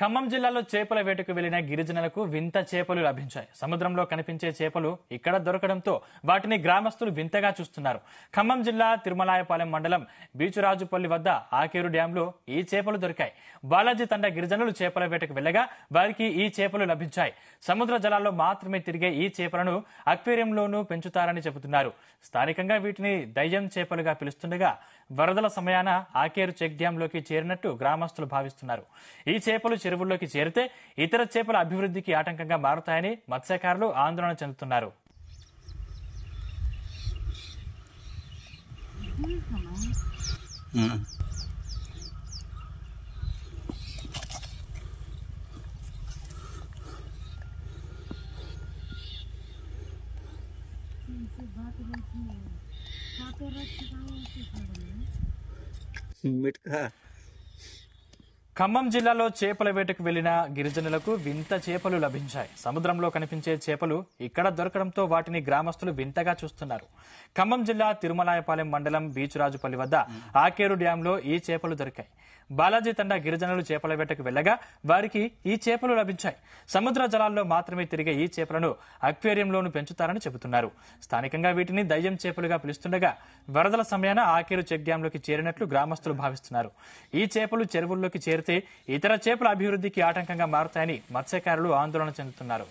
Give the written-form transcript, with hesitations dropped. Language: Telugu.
ఖమ్మం జిల్లాలో చేపల వేటకు వెళ్లిన గిరిజనులకు వింత చేపలు లభించాయి. సముద్రంలో కనిపించే చేపలు ఇక్కడ దొరకడంతో వాటిని గ్రామస్తులు వింతగా చూస్తున్నారు. ఖమ్మం జిల్లా తిరుమలాయపాలెం మండలం బీచురాజుపల్లి వద్ద ఆకేరు డ్యాంలో ఈ చేపలు దొరికాయి. బాలాజీ తండ గిరిజనులు చేపల వేటకు వెళ్లగా వారికి ఈ చేపలు లభించాయి. సముద్ర జలాల్లో మాత్రమే తిరిగే ఈ చేపలను అక్వేరియంలోనూ పెంచుతారని చెబుతున్నారు. స్థానికంగా వీటిని దయ్యం చేపలుగా పిలుస్తుండగా వరదల సమయాన ఆకేరు చెక్ డ్యాంలోకి చేరినట్టు గ్రామస్తులు భావిస్తున్నారు. ఈ చేపలు చెరువుల్లోకి చేరితే ఇతర చేపల అభివృద్ధికి ఆటంకంగా మారుతాయని మత్స్యకారులు ఆందోళన చెందుతున్నారు. ఖమ్మం జిల్లాలో చేపల వేటకు వెళ్లిన గిరిజనులకు వింత చేపలు లభించాయి. సముద్రంలో కనిపించే చేపలు ఇక్కడ దొరకడంతో వాటిని గ్రామస్తులు వింతగా చూస్తున్నారు. ఖమ్మం జిల్లా తిరుమలాయపాలెం మండలం బీచురాజుపల్లి వద్ద ఆకేరు డ్యాంలో ఈ చేపలు దొరికాయి. బాలాజీ తండా గిరిజనులు చేపల వేటకు వెళ్లగా వారికి ఈ చేపలు లభించాయి. సముద్ర జలాల్లో మాత్రమే తిరిగే ఈ చేపలను అక్వేరియంలోనూ పెంచుతారని చెబుతున్నారు. స్థానికంగా వీటిని దయ్యం చేపలుగా పిలుస్తుండగా వరదల సమయాన ఆకేరు చెక్ డ్యాంలోకి చేరినట్లు గ్రామస్తులు భావిస్తున్నారు. ఈ చేపలు చెరువుల్లోకి చేరితే ఇతర చేపల అభివృద్ధికి ఆటంకంగా మారుతాయని మత్స్యకారులు ఆందోళన చెందుతున్నారు.